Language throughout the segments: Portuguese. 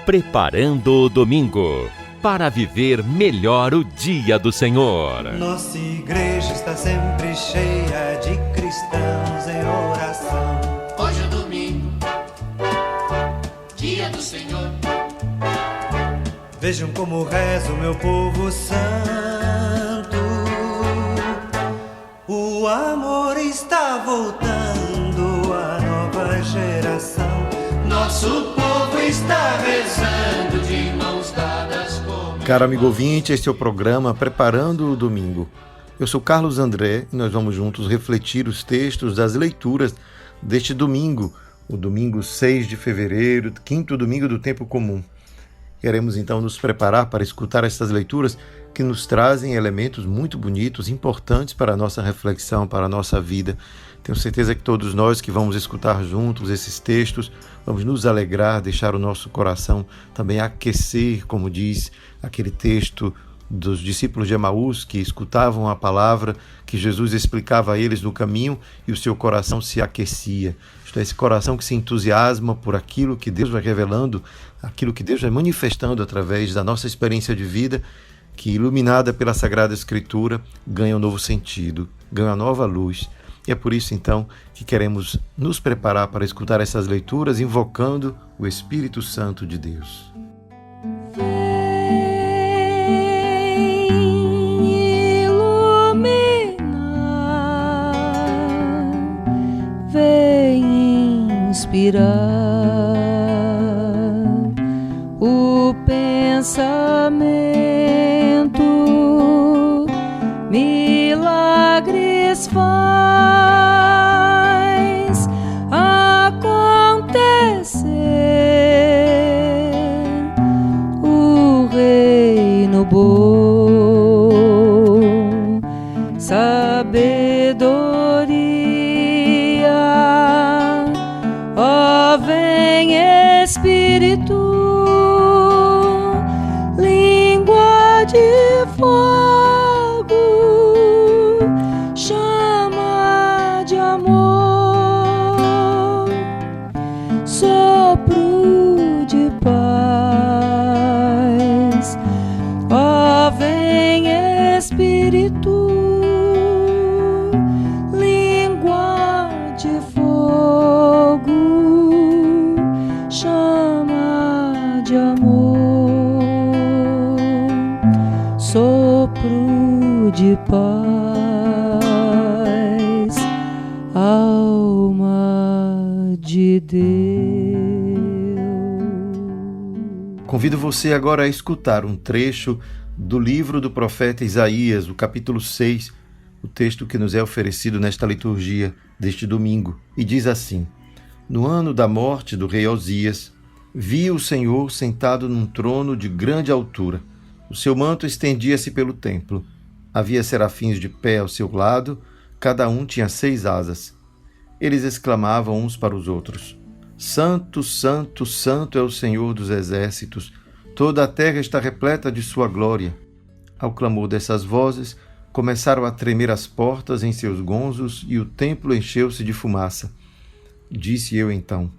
Preparando o Domingo, para viver melhor o dia do Senhor. Nossa igreja está sempre cheia de cristãos em oração. Hoje é domingo, dia do Senhor. Vejam como reza o meu povo santo. O amor está voltando à nova geração. Nosso povo está rezando de mãos dadas como... Caro amigo ouvinte, este é o programa Preparando o Domingo. Eu sou Carlos André e nós vamos juntos refletir os textos das leituras deste domingo, o domingo 6 de fevereiro, quinto domingo do tempo comum. Queremos então nos preparar para escutar essas leituras que nos trazem elementos muito bonitos, importantes para a nossa reflexão, para a nossa vida. Tenho certeza que todos nós que vamos escutar juntos esses textos, vamos nos alegrar, deixar o nosso coração também aquecer, como diz aquele texto dos discípulos de Emaús que escutavam a palavra que Jesus explicava a eles no caminho e o seu coração se aquecia. Isto é, esse coração que se entusiasma por aquilo que Deus vai revelando, aquilo que Deus vai manifestando através da nossa experiência de vida, que iluminada pela Sagrada Escritura ganha um novo sentido, ganha uma nova luz. E é por isso então que queremos nos preparar para escutar essas leituras invocando o Espírito Santo de Deus. Inspirar o pensamento, milagres faz acontecer, o reino bom, sabedoria. Ó, vem Espírito, língua de fogo, chama de amor, sopro de paz. Ó, vem Espírito, língua de fogo, chama de amor, sopro de paz, alma de Deus. Convido você agora a escutar um trecho do livro do profeta Isaías, o capítulo 6, o texto que nos é oferecido nesta liturgia deste domingo, e diz assim: No ano da morte do rei Osias, vi o Senhor sentado num trono de grande altura. O seu manto estendia-se pelo templo. Havia serafins de pé ao seu lado, cada um tinha 6 asas. Eles exclamavam uns para os outros: Santo, Santo, Santo é o Senhor dos exércitos, toda a terra está repleta de sua glória. Ao clamor dessas vozes, começaram a tremer as portas em seus gonzos e o templo encheu-se de fumaça. Disse eu então: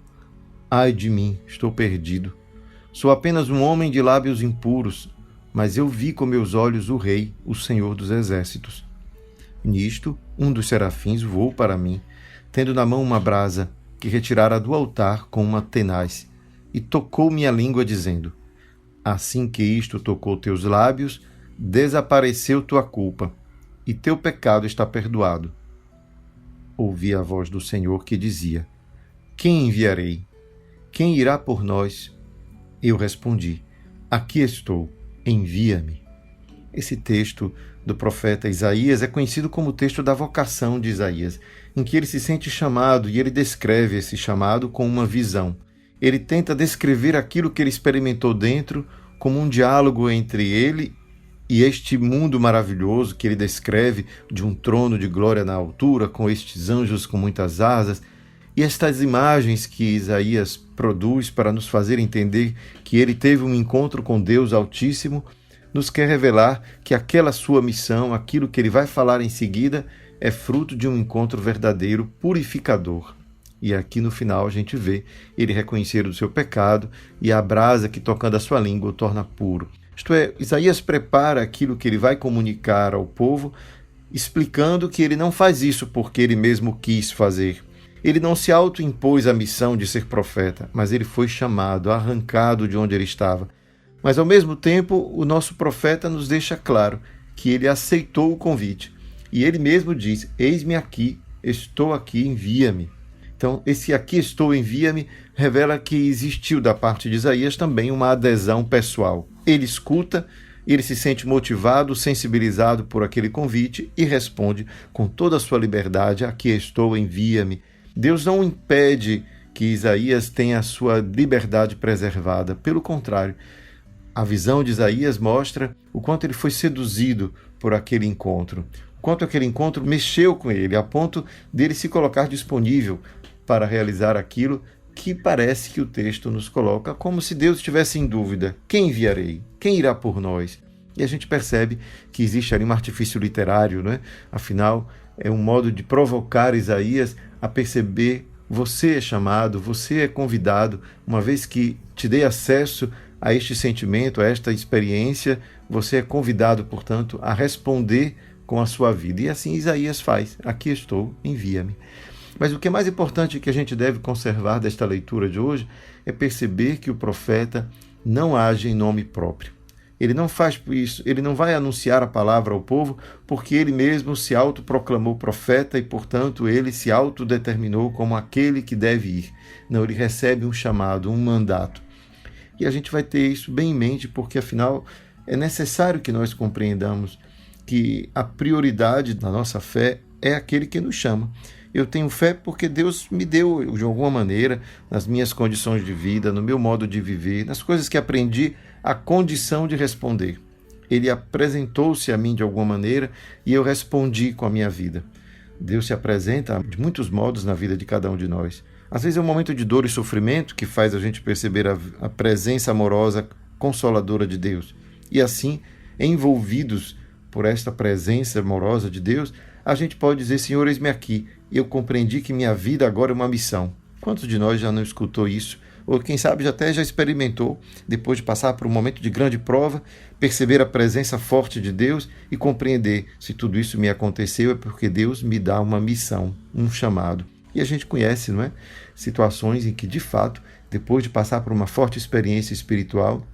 Ai de mim, estou perdido. Sou apenas um homem de lábios impuros, mas eu vi com meus olhos o Rei, o Senhor dos Exércitos. Nisto, um dos serafins voou para mim, tendo na mão uma brasa que retirara do altar com uma tenaz, e tocou minha língua, dizendo: Assim que isto tocou teus lábios, desapareceu tua culpa, e teu pecado está perdoado. Ouvi a voz do Senhor que dizia: Quem enviarei? Quem irá por nós? Eu respondi: Aqui estou, envia-me. Esse texto do profeta Isaías é conhecido como o texto da vocação de Isaías, em que ele se sente chamado e ele descreve esse chamado com uma visão. Ele tenta descrever aquilo que ele experimentou dentro como um diálogo entre ele e este mundo maravilhoso que ele descreve, de um trono de glória na altura, com estes anjos com muitas asas, e estas imagens que Isaías produz para nos fazer entender que ele teve um encontro com Deus Altíssimo, nos quer revelar que aquela sua missão, aquilo que ele vai falar em seguida, é fruto de um encontro verdadeiro, purificador. E aqui no final a gente vê ele reconhecer o seu pecado e a brasa que tocando a sua língua o torna puro. Isto é, Isaías prepara aquilo que ele vai comunicar ao povo, explicando que ele não faz isso porque ele mesmo quis fazer. Ele não se autoimpôs a missão de ser profeta, mas ele foi chamado, arrancado de onde ele estava. Mas ao mesmo tempo, o nosso profeta nos deixa claro que ele aceitou o convite. E ele mesmo diz: eis-me aqui, estou aqui, envia-me. Então, esse aqui estou, envia-me, revela que existiu da parte de Isaías também uma adesão pessoal. Ele escuta, ele se sente motivado, sensibilizado por aquele convite e responde com toda a sua liberdade: aqui estou, envia-me. Deus não impede que Isaías tenha a sua liberdade preservada. Pelo contrário, a visão de Isaías mostra o quanto ele foi seduzido por aquele encontro, o quanto aquele encontro mexeu com ele, a ponto dele se colocar disponível para realizar aquilo que parece que o texto nos coloca como se Deus estivesse em dúvida: quem enviarei? Quem irá por nós? E a gente percebe que existe ali um artifício literário, não é? Afinal, é um modo de provocar Isaías a perceber: você é chamado, você é convidado, uma vez que te dei acesso a este sentimento, a esta experiência, você é convidado, portanto, a responder com a sua vida. E assim Isaías faz: aqui estou, envia-me. Mas o que é mais importante que a gente deve conservar desta leitura de hoje é perceber que o profeta não age em nome próprio. Ele não faz isso, ele não vai anunciar a palavra ao povo porque ele mesmo se autoproclamou profeta e, portanto, ele se autodeterminou como aquele que deve ir. Não, ele recebe um chamado, um mandato. E a gente vai ter isso bem em mente porque, afinal, é necessário que nós compreendamos que a prioridade da nossa fé é aquele que nos chama. Eu tenho fé porque Deus me deu, de alguma maneira, nas minhas condições de vida, no meu modo de viver, nas coisas que aprendi, a condição de responder. Ele apresentou-se a mim de alguma maneira e eu respondi com a minha vida. Deus se apresenta de muitos modos na vida de cada um de nós. Às vezes é um momento de dor e sofrimento que faz a gente perceber a presença amorosa, consoladora de Deus. E assim, envolvidos por esta presença amorosa de Deus, a gente pode dizer: Senhor, eis-me aqui, eu compreendi que minha vida agora é uma missão. Quantos de nós já não escutou isso? Ou quem sabe até já experimentou, depois de passar por um momento de grande prova, perceber a presença forte de Deus e compreender: se tudo isso me aconteceu é porque Deus me dá uma missão, um chamado. E a gente conhece, não é? Situações em que, de fato, depois de passar por uma forte experiência espiritual,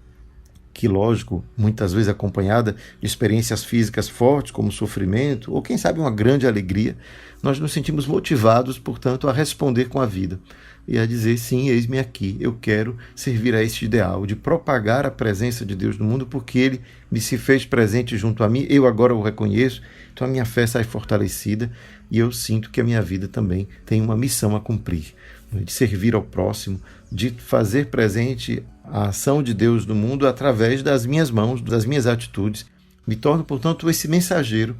que, lógico, muitas vezes acompanhada de experiências físicas fortes, como sofrimento, ou quem sabe uma grande alegria, nós nos sentimos motivados, portanto, a responder com a vida e a dizer: sim, eis-me aqui, eu quero servir a este ideal de propagar a presença de Deus no mundo, porque Ele me se fez presente junto a mim, eu agora o reconheço, então a minha fé sai fortalecida e eu sinto que a minha vida também tem uma missão a cumprir, de servir ao próximo, de fazer presente a ação de Deus no mundo através das minhas mãos, das minhas atitudes. Me torno, portanto, esse mensageiro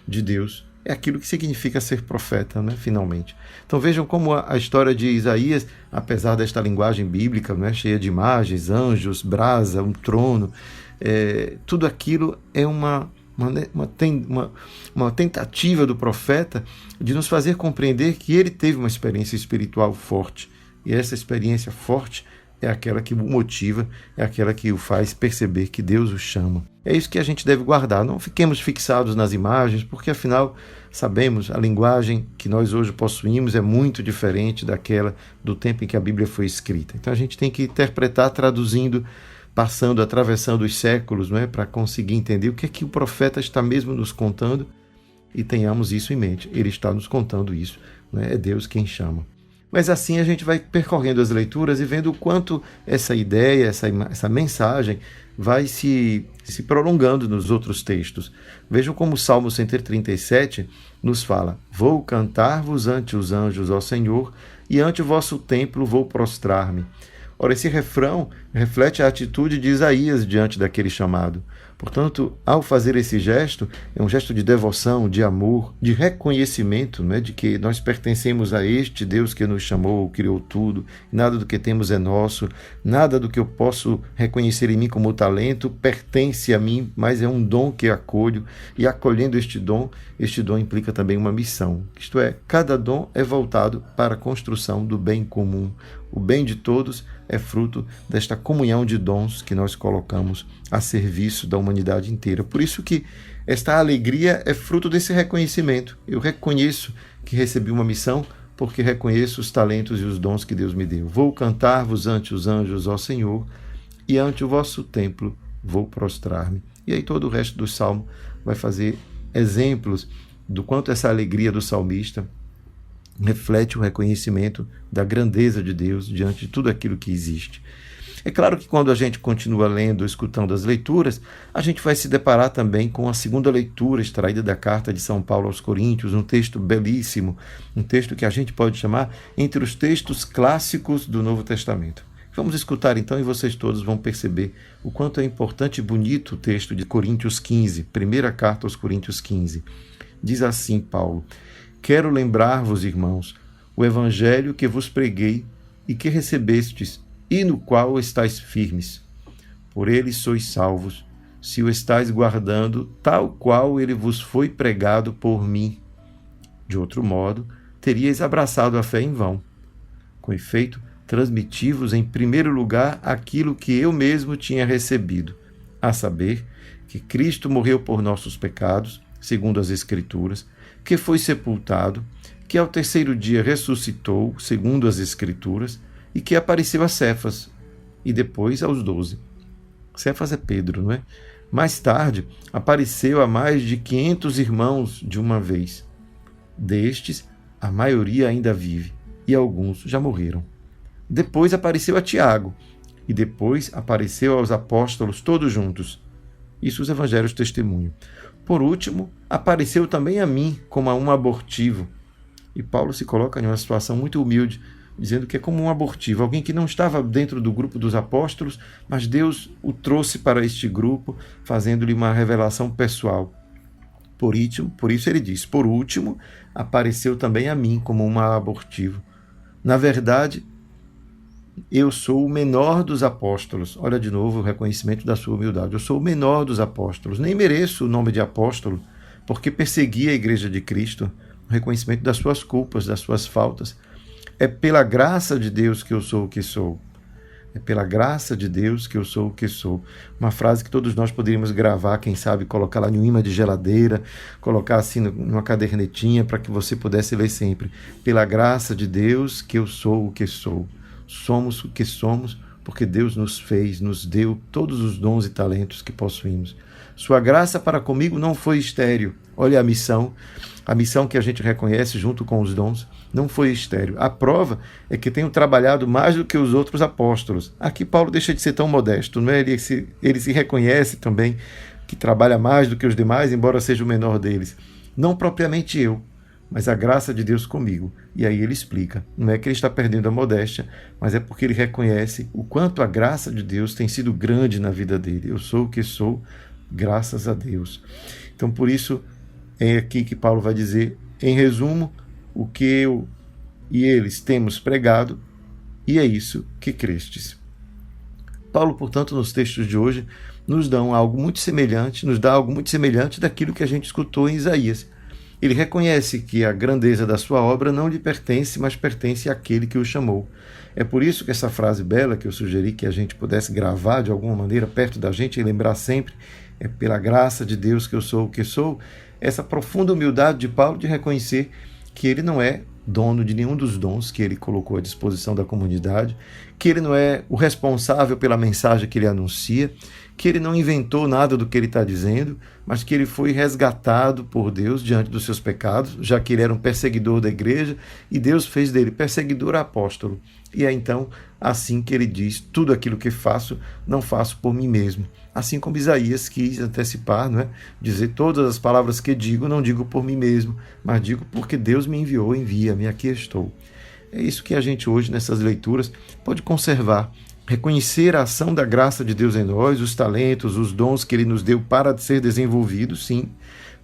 de Deus. É aquilo que significa ser profeta, né, finalmente. Então vejam como a história de Isaías, apesar desta linguagem bíblica, né, cheia de imagens, anjos, brasa, um trono, tudo aquilo é uma tentativa do profeta de nos fazer compreender que ele teve uma experiência espiritual forte. E essa experiência forte é aquela que o motiva, é aquela que o faz perceber que Deus o chama. É isso que a gente deve guardar. Não fiquemos fixados nas imagens, porque afinal sabemos, a linguagem que nós hoje possuímos é muito diferente daquela do tempo em que a Bíblia foi escrita. Então a gente tem que interpretar traduzindo, passando, atravessando os séculos, não é, para conseguir entender o que é que o profeta está mesmo nos contando e tenhamos isso em mente. Ele está nos contando isso, não é? É Deus quem chama. Mas assim a gente vai percorrendo as leituras e vendo o quanto essa ideia, essa mensagem vai se prolongando nos outros textos. Vejam como o Salmo 137 nos fala: vou cantar-vos ante os anjos, ó Senhor, e ante o vosso templo vou prostrar-me. Ora, esse refrão reflete a atitude de Isaías diante daquele chamado. Portanto, ao fazer esse gesto, é um gesto de devoção, de amor, de reconhecimento, né, de que nós pertencemos a este Deus que nos chamou, criou tudo, nada do que temos é nosso, nada do que eu posso reconhecer em mim como talento pertence a mim, mas é um dom que acolho, e acolhendo este dom implica também uma missão, isto é, cada dom é voltado para a construção do bem comum. O bem de todos é fruto desta comunhão de dons que nós colocamos a serviço da humanidade inteira. Por isso que esta alegria é fruto desse reconhecimento. Eu reconheço que recebi uma missão porque reconheço os talentos e os dons que Deus me deu. Vou cantar-vos ante os anjos, ó Senhor, e ante o vosso templo vou prostrar-me. E aí todo o resto do salmo vai fazer exemplos do quanto essa alegria do salmista reflete o reconhecimento da grandeza de Deus diante de tudo aquilo que existe. É claro que quando a gente continua lendo, escutando as leituras, a gente vai se deparar também com a segunda leitura extraída da carta de São Paulo aos Coríntios, um texto belíssimo, um texto que a gente pode chamar entre os textos clássicos do Novo Testamento. Vamos escutar então e vocês todos vão perceber o quanto é importante e bonito o texto de Coríntios 15, primeira carta aos Coríntios 15. Diz assim Paulo: quero lembrar-vos, irmãos, o evangelho que vos preguei e que recebestes, e no qual estáis firmes. Por ele sois salvos, se o estáis guardando, tal qual ele vos foi pregado por mim. De outro modo, teríeis abraçado a fé em vão. Com efeito, transmiti-vos em primeiro lugar aquilo que eu mesmo tinha recebido, a saber, que Cristo morreu por nossos pecados, segundo as Escrituras, que foi sepultado, que ao terceiro dia ressuscitou, segundo as Escrituras, e que apareceu a Cefas, e depois aos 12. Cefas é Pedro, não é? Mais tarde, apareceu a mais de 500 irmãos de uma vez. Destes, a maioria ainda vive, e alguns já morreram. Depois apareceu a Tiago, e depois apareceu aos apóstolos todos juntos. Isso os evangelhos testemunham. Por último, apareceu também a mim como a um abortivo. E Paulo se coloca em uma situação muito humilde, dizendo que é como um abortivo, alguém que não estava dentro do grupo dos apóstolos, mas Deus o trouxe para este grupo, fazendo-lhe uma revelação pessoal. Por isso ele diz, por último, apareceu também a mim como um abortivo. Na verdade, eu sou o menor dos apóstolos. Olha de novo o reconhecimento da sua humildade. Eu sou o menor dos apóstolos. Nem mereço o nome de apóstolo, porque persegui a igreja de Cristo. O reconhecimento das suas culpas, das suas faltas. É pela graça de Deus que eu sou o que sou. É pela graça de Deus que eu sou o que sou. Uma frase que todos nós poderíamos gravar, quem sabe, colocar lá em um imã de geladeira, colocar assim numa cadernetinha para que você pudesse ler sempre. Pela graça de Deus que eu sou o que sou. Somos o que somos porque Deus nos fez, nos deu todos os dons e talentos que possuímos. Sua graça para comigo não foi estéril. Olha a missão que a gente reconhece junto com os dons, não foi estéril. A prova é que tenho trabalhado mais do que os outros apóstolos. Aqui Paulo deixa de ser tão modesto, não é? Ele se reconhece também que trabalha mais do que os demais, embora seja o menor deles. Não propriamente eu, mas a graça de Deus comigo. E aí ele explica, não é que ele está perdendo a modéstia, mas é porque ele reconhece o quanto a graça de Deus tem sido grande na vida dele. Eu sou o que sou, graças a Deus. Então, por isso, é aqui que Paulo vai dizer, em resumo, o que eu e eles temos pregado, e é isso que crestes. Paulo, portanto, nos textos de hoje, nos dá algo muito semelhante daquilo que a gente escutou em Isaías. Ele reconhece que a grandeza da sua obra não lhe pertence, mas pertence àquele que o chamou. É por isso que essa frase bela que eu sugeri que a gente pudesse gravar de alguma maneira perto da gente e lembrar sempre, é pela graça de Deus que eu sou o que sou, essa profunda humildade de Paulo de reconhecer que ele não é dono de nenhum dos dons que ele colocou à disposição da comunidade, que ele não é o responsável pela mensagem que ele anuncia, que ele não inventou nada do que ele está dizendo, mas que ele foi resgatado por Deus diante dos seus pecados, já que ele era um perseguidor da igreja, e Deus fez dele perseguidor apóstolo. E é então assim que ele diz, tudo aquilo que faço, não faço por mim mesmo. Assim como Isaías quis antecipar, não é? Dizer todas as palavras que digo, não digo por mim mesmo, mas digo porque Deus me enviou, envia-me, aqui estou. É isso que a gente hoje, nessas leituras, pode conservar reconhecer a ação da graça de Deus em nós, os talentos, os dons que Ele nos deu para ser desenvolvidos, sim,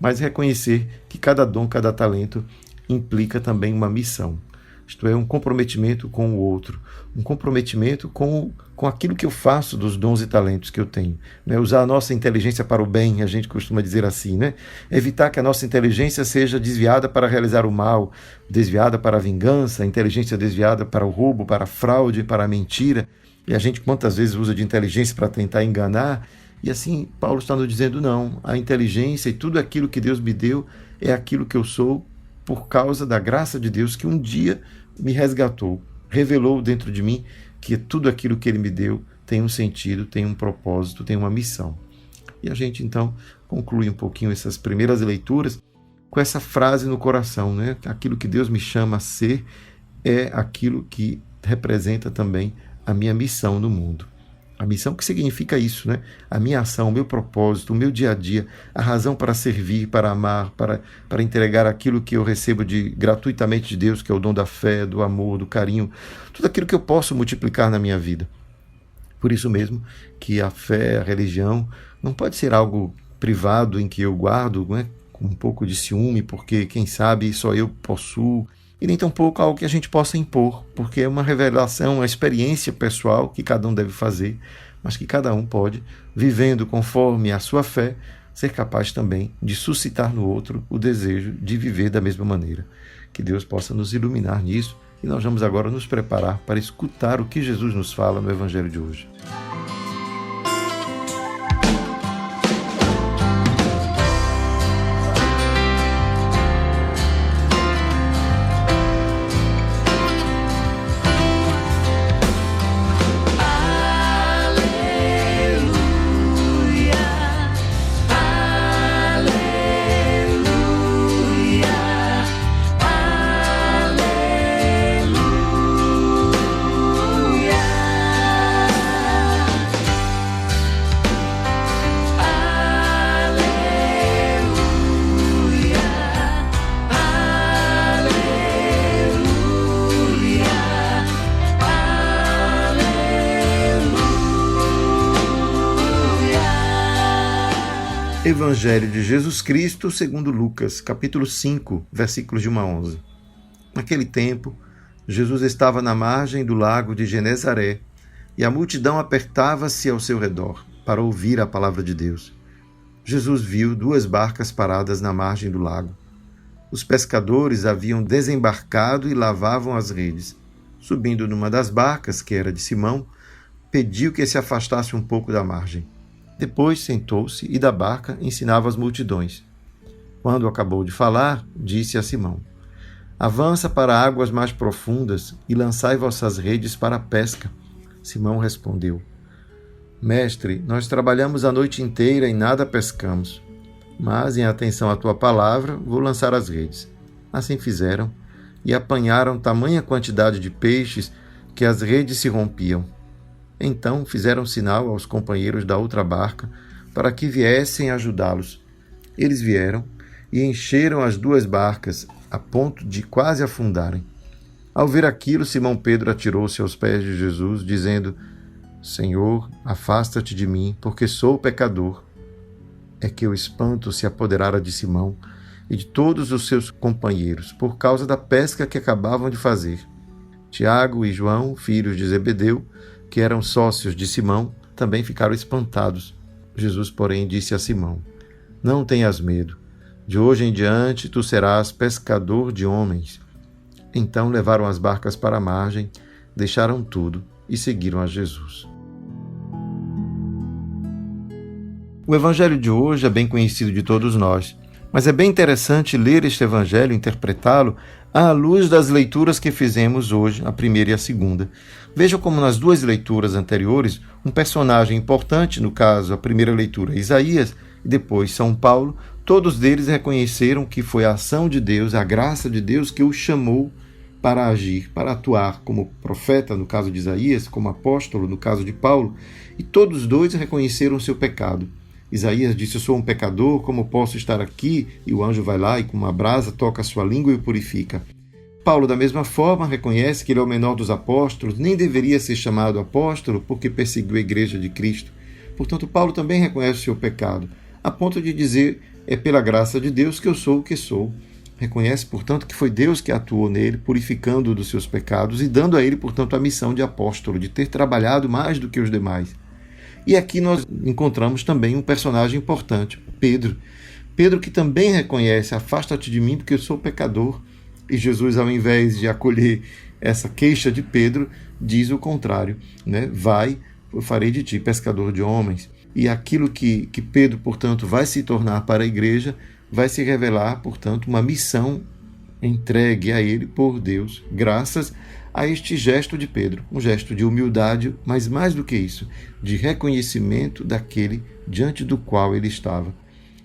mas reconhecer que cada dom, cada talento implica também uma missão. Isto é, um comprometimento com o outro, um comprometimento com aquilo que eu faço dos dons e talentos que eu tenho. Né? Usar a nossa inteligência para o bem, a gente costuma dizer assim, né? Evitar que a nossa inteligência seja desviada para realizar o mal, desviada para a vingança, a inteligência desviada para o roubo, para a fraude, para a mentira. E a gente quantas vezes usa de inteligência para tentar enganar? E assim, Paulo está nos dizendo, não, a inteligência e tudo aquilo que Deus me deu é aquilo que eu sou por causa da graça de Deus que um dia me resgatou, revelou dentro de mim que tudo aquilo que Ele me deu tem um sentido, tem um propósito, tem uma missão. E a gente então conclui um pouquinho essas primeiras leituras com essa frase no coração, né? Aquilo que Deus me chama a ser é aquilo que representa também a minha missão no mundo. A missão que significa isso, né? A minha ação, o meu propósito, o meu dia a dia, a razão para servir, para amar, para entregar aquilo que eu recebo gratuitamente de Deus, que é o dom da fé, do amor, do carinho, tudo aquilo que eu posso multiplicar na minha vida. Por isso mesmo que a fé, a religião, não pode ser algo privado em que eu guardo, né, com um pouco de ciúme, porque quem sabe só eu possuo, e nem tampouco algo que a gente possa impor, porque é uma revelação, uma experiência pessoal que cada um deve fazer, mas que cada um pode, vivendo conforme a sua fé, ser capaz também de suscitar no outro o desejo de viver da mesma maneira. Que Deus possa nos iluminar nisso, e nós vamos agora nos preparar para escutar o que Jesus nos fala no Evangelho de hoje. Evangelho de Jesus Cristo segundo Lucas, capítulo 5, versículos de 1 a 11. Naquele tempo, Jesus estava na margem do lago de Genezaré e a multidão apertava-se ao seu redor para ouvir a palavra de Deus. Jesus viu 2 barcas paradas na margem do lago. Os pescadores haviam desembarcado e lavavam as redes. Subindo numa das barcas, que era de Simão, pediu que se afastasse um pouco da margem. Depois sentou-se e da barca ensinava as multidões. Quando acabou de falar, disse a Simão: Avança para águas mais profundas e lançai vossas redes para a pesca. Simão respondeu: Mestre, nós trabalhamos a noite inteira e nada pescamos. Mas, em atenção à tua palavra, vou lançar as redes. Assim fizeram e apanharam tamanha quantidade de peixes que as redes se rompiam. Então fizeram sinal aos companheiros da outra barca para que viessem ajudá-los. Eles vieram e encheram as 2 barcas a ponto de quase afundarem. Ao ver aquilo, Simão Pedro atirou-se aos pés de Jesus, dizendo: Senhor, afasta-te de mim, porque sou pecador. É que o espanto se apoderara de Simão e de todos os seus companheiros, por causa da pesca que acabavam de fazer. Tiago e João, filhos de Zebedeu, que eram sócios de Simão, também ficaram espantados. Jesus, porém, disse a Simão: Não tenhas medo. De hoje em diante tu serás pescador de homens. Então levaram as barcas para a margem, deixaram tudo e seguiram a Jesus. O Evangelho de hoje é bem conhecido de todos nós, mas é bem interessante ler este Evangelho, interpretá-lo, à luz das leituras que fizemos hoje, a primeira e a segunda. Veja como nas 2 leituras anteriores, um personagem importante, no caso, a primeira leitura, Isaías, e depois São Paulo, todos eles reconheceram que foi a ação de Deus, a graça de Deus que o chamou para agir, para atuar como profeta, no caso de Isaías, como apóstolo, no caso de Paulo, e todos 2 reconheceram o seu pecado. Isaías disse: Eu sou um pecador, como posso estar aqui? E o anjo vai lá e com uma brasa toca a sua língua e o purifica. Paulo, da mesma forma, reconhece que ele é o menor dos apóstolos, nem deveria ser chamado apóstolo porque perseguiu a igreja de Cristo. Portanto, Paulo também reconhece o seu pecado, a ponto de dizer: é pela graça de Deus que eu sou o que sou. Reconhece, portanto, que foi Deus que atuou nele, purificando-o dos seus pecados e dando a ele, portanto, a missão de apóstolo, de ter trabalhado mais do que os demais. E aqui nós encontramos também um personagem importante, Pedro. Pedro, que também reconhece: afasta-te de mim porque eu sou pecador. E Jesus, ao invés de acolher essa queixa de Pedro, diz o contrário, né? Vai, eu farei de ti pescador de homens. E aquilo que Pedro, portanto, vai se tornar para a igreja, vai se revelar, portanto, uma missão entregue a ele por Deus, graças a este gesto de Pedro, um gesto de humildade, mas mais do que isso, de reconhecimento daquele diante do qual ele estava.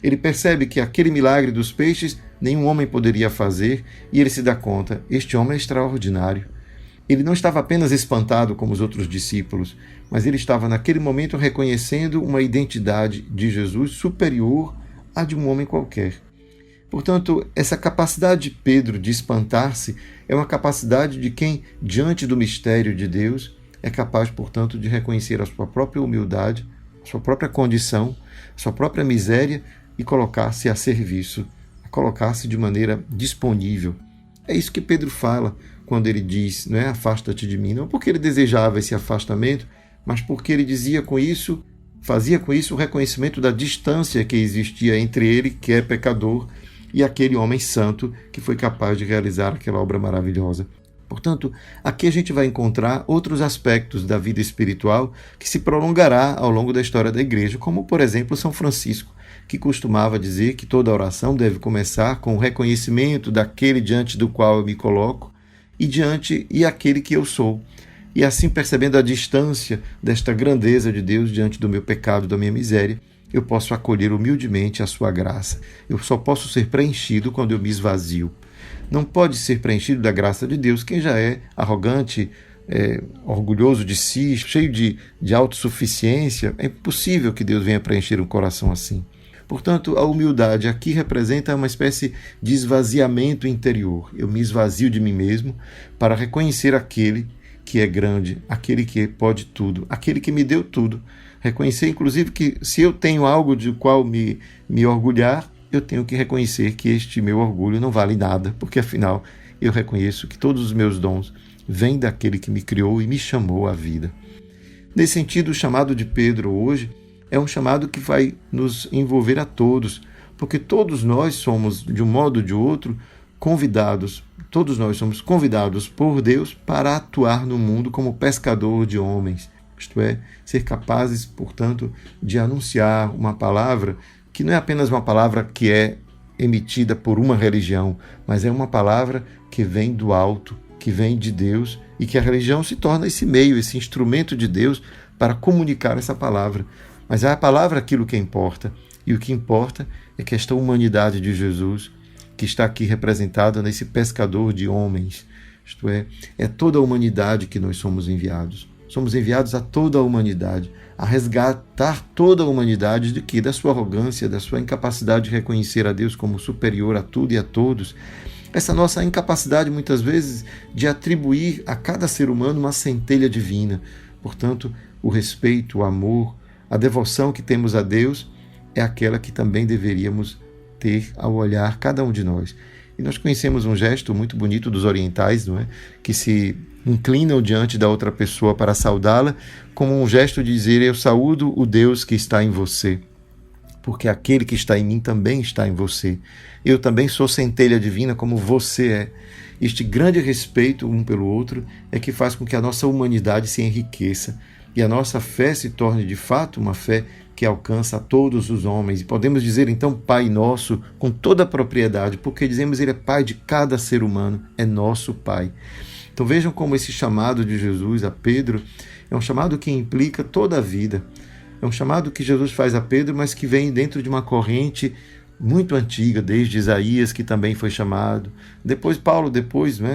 Ele percebe que aquele milagre dos peixes nenhum homem poderia fazer e ele se dá conta: este homem é extraordinário. Ele não estava apenas espantado como os outros discípulos, mas ele estava naquele momento reconhecendo uma identidade de Jesus superior à de um homem qualquer. Portanto, essa capacidade de Pedro de espantar-se é uma capacidade de quem, diante do mistério de Deus, é capaz, portanto, de reconhecer a sua própria humildade, a sua própria condição, a sua própria miséria e colocar-se a serviço, a colocar-se de maneira disponível. É isso que Pedro fala quando ele diz, não é, afasta-te de mim, não porque ele desejava esse afastamento, mas porque ele dizia com isso, fazia com isso o reconhecimento da distância que existia entre ele, que é pecador, e aquele homem santo que foi capaz de realizar aquela obra maravilhosa. Portanto, aqui a gente vai encontrar outros aspectos da vida espiritual que se prolongará ao longo da história da igreja, como, por exemplo, São Francisco, que costumava dizer que toda oração deve começar com o reconhecimento daquele diante do qual eu me coloco e aquele que eu sou. E assim, percebendo a distância desta grandeza de Deus diante do meu pecado, da minha miséria, eu posso acolher humildemente a sua graça. Eu só posso ser preenchido quando eu me esvazio. Não pode ser preenchido da graça de Deus quem já é arrogante, orgulhoso de si, cheio de autossuficiência. É impossível que Deus venha preencher um coração assim. Portanto, a humildade aqui representa uma espécie de esvaziamento interior. Eu me esvazio de mim mesmo para reconhecer aquele que é grande, aquele que pode tudo, aquele que me deu tudo. Reconhecer, inclusive, que se eu tenho algo de qual me orgulhar, eu tenho que reconhecer que este meu orgulho não vale nada, porque afinal eu reconheço que todos os meus dons vêm daquele que me criou e me chamou à vida. Nesse sentido, o chamado de Pedro hoje é um chamado que vai nos envolver a todos, porque todos nós somos, de um modo ou de outro, convidados, todos nós somos convidados por Deus para atuar no mundo como pescador de homens, isto é, ser capazes, portanto, de anunciar uma palavra que não é apenas uma palavra que é emitida por uma religião, mas é uma palavra que vem do alto, que vem de Deus, e que a religião se torna esse meio, esse instrumento de Deus para comunicar essa palavra. Mas é a palavra aquilo que importa, e o que importa é que esta humanidade de Jesus, que está aqui representada nesse pescador de homens, isto é toda a humanidade que nós somos enviados. Somos enviados a toda a humanidade, a resgatar toda a humanidade de quê? Da sua arrogância, da sua incapacidade de reconhecer a Deus como superior a tudo e a todos. Essa nossa incapacidade, muitas vezes, de atribuir a cada ser humano uma centelha divina. Portanto, o respeito, o amor, a devoção que temos a Deus é aquela que também deveríamos ter ao olhar cada um de nós. E nós conhecemos um gesto muito bonito dos orientais, não é? Que se inclinam diante da outra pessoa para saudá-la, como um gesto de dizer: eu saúdo o Deus que está em você, porque aquele que está em mim também está em você. Eu também sou centelha divina como você é. Este grande respeito um pelo outro é que faz com que a nossa humanidade se enriqueça e a nossa fé se torne de fato uma fé que alcança a todos os homens. E podemos dizer então Pai Nosso com toda a propriedade, porque dizemos Ele é Pai de cada ser humano, é nosso Pai. Então vejam como esse chamado de Jesus a Pedro é um chamado que implica toda a vida. É um chamado que Jesus faz a Pedro, mas que vem dentro de uma corrente muito antiga, desde Isaías, que também foi chamado. Depois Paulo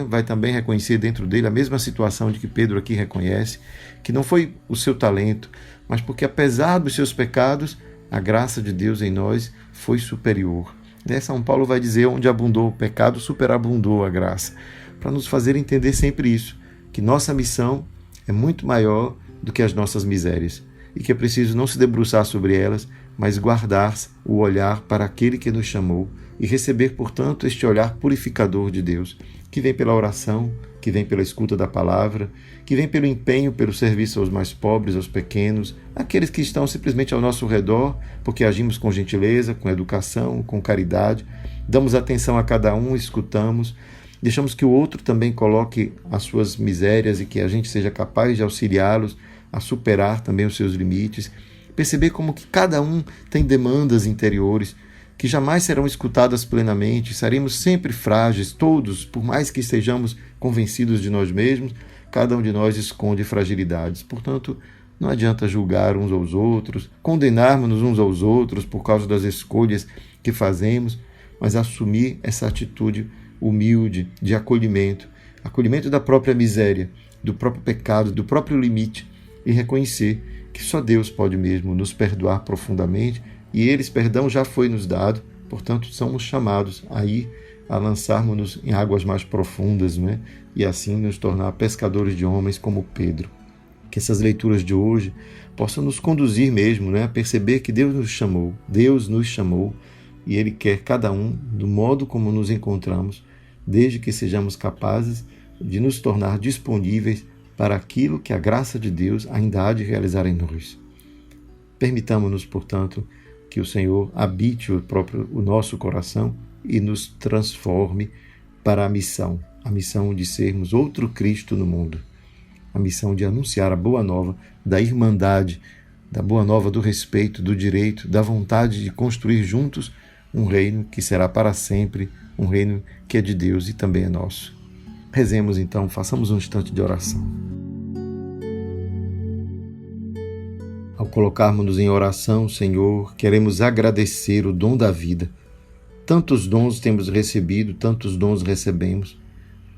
vai também reconhecer dentro dele a mesma situação de que Pedro aqui reconhece, que não foi o seu talento, mas porque apesar dos seus pecados, a graça de Deus em nós foi superior. São Paulo vai dizer: onde abundou o pecado, superabundou a graça. para nos fazer entender sempre isso, que nossa missão é muito maior do que as nossas misérias e que é preciso não se debruçar sobre elas, mas guardar o olhar para aquele que nos chamou e receber, portanto, este olhar purificador de Deus, que vem pela oração, que vem pela escuta da palavra, que vem pelo empenho, pelo serviço aos mais pobres, aos pequenos, aqueles que estão simplesmente ao nosso redor, porque agimos com gentileza, com educação, com caridade, damos atenção a cada um, escutamos, deixamos que o outro também coloque as suas misérias e que a gente seja capaz de auxiliá-los a superar também os seus limites, perceber como que cada um tem demandas interiores que jamais serão escutadas plenamente, seremos sempre frágeis, todos, por mais que estejamos convencidos de nós mesmos, cada um de nós esconde fragilidades. Portanto, não adianta julgar uns aos outros, condenarmos-nos uns aos outros por causa das escolhas que fazemos, mas assumir essa atitude humilde de acolhimento, acolhimento da própria miséria, do próprio pecado, do próprio limite, e reconhecer que só Deus pode mesmo nos perdoar profundamente, e esse perdão já foi nos dado, portanto somos chamados a ir, a lançarmos-nos em águas mais profundas, não é? E assim nos tornar pescadores de homens como Pedro. Que essas leituras de hoje possam nos conduzir mesmo, né, a perceber que Deus nos chamou e Ele quer cada um do modo como nos encontramos, desde que sejamos capazes de nos tornar disponíveis para aquilo que a graça de Deus ainda há de realizar em nós. Permitamos-nos, portanto, que o Senhor habite o nosso coração e nos transforme para a missão de sermos outro Cristo no mundo, a missão de anunciar a boa nova da irmandade, da boa nova do respeito, do direito, da vontade de construir juntos um reino que será para sempre, um reino que é de Deus e também é nosso. Rezemos então, façamos um instante de oração. Ao colocarmos-nos em oração, Senhor, queremos agradecer o dom da vida. Tantos dons temos recebido, tantos dons recebemos,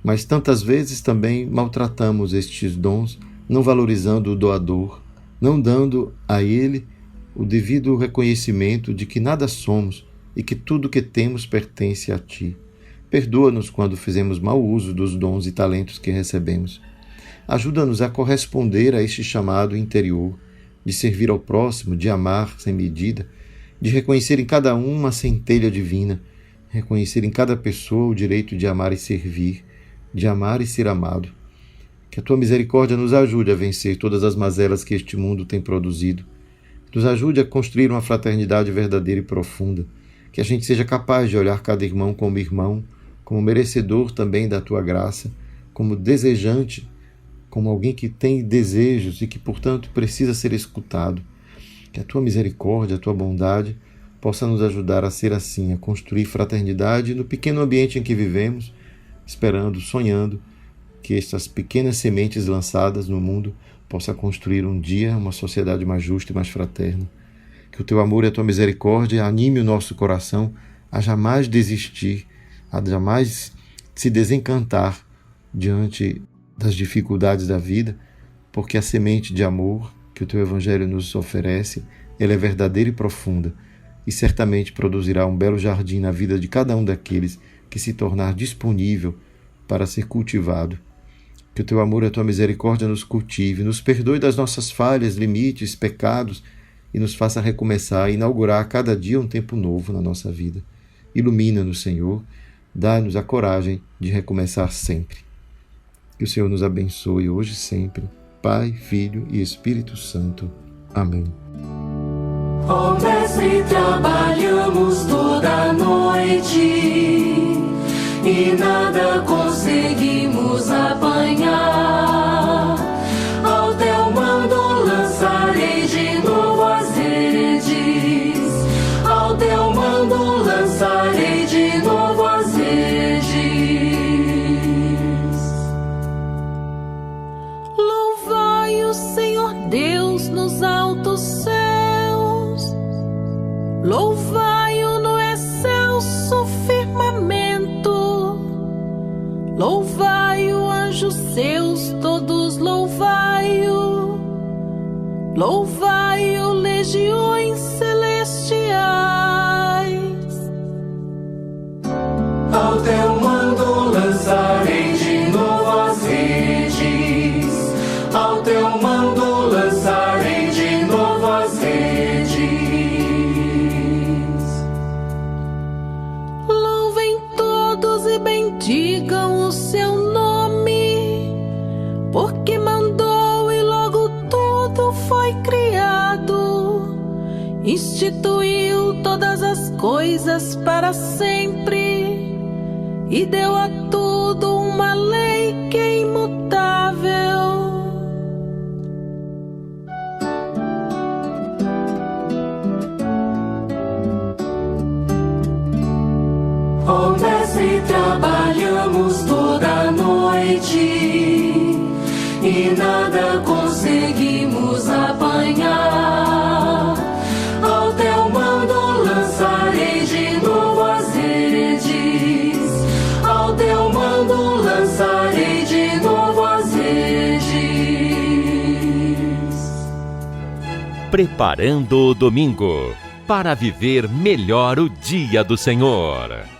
mas tantas vezes também maltratamos estes dons, não valorizando o doador, não dando a ele o devido reconhecimento de que nada somos e que tudo que temos pertence a Ti. Perdoa-nos quando fizemos mau uso dos dons e talentos que recebemos. Ajuda-nos a corresponder a este chamado interior, de servir ao próximo, de amar sem medida, de reconhecer em cada um uma centelha divina, reconhecer em cada pessoa o direito de amar e servir, de amar e ser amado. Que a Tua misericórdia nos ajude a vencer todas as mazelas que este mundo tem produzido. Nos ajude a construir uma fraternidade verdadeira e profunda. Que a gente seja capaz de olhar cada irmão, como merecedor também da Tua graça, como desejante, como alguém que tem desejos e que, portanto, precisa ser escutado. Que a Tua misericórdia, a Tua bondade possa nos ajudar a ser assim, a construir fraternidade no pequeno ambiente em que vivemos, esperando, sonhando que estas pequenas sementes lançadas no mundo possam construir um dia uma sociedade mais justa e mais fraterna. Que o Teu amor e a Tua misericórdia anime o nosso coração a jamais desistir, a jamais se desencantar diante das dificuldades da vida, porque a semente de amor que o Teu Evangelho nos oferece, ela é verdadeira e profunda, e certamente produzirá um belo jardim na vida de cada um daqueles que se tornar disponível para ser cultivado. Que o Teu amor e a Tua misericórdia nos cultive, nos perdoe das nossas falhas, limites, pecados, e nos faça recomeçar, inaugurar a cada dia um tempo novo na nossa vida. Ilumina-nos, Senhor, dá-nos a coragem de recomeçar sempre. Que o Senhor nos abençoe hoje e sempre. Pai, Filho e Espírito Santo. Amém. Ó Mestre, trabalhamos toda noite e nada conseguimos apanhar. Ao Teu mando lançarei de novo as redes. Ao Teu mando lançarei de novo as redes. Louvai o Senhor Deus nos altos céus, louvai-o no excelso firmamento, louvai-o, anjos seus todos, louvai-o, louvai-o, legiões celestiais. Ao Teu mando lançarei de instituiu todas as coisas para sempre e deu a tudo uma lei que é imutável. Ó Mestre, trabalhamos toda a noite e nada conseguimos apanhar. Ao teu mando lançarei de novo as redes. Ao teu mando lançarei de novo as redes. Preparando o domingo para viver melhor o dia do Senhor.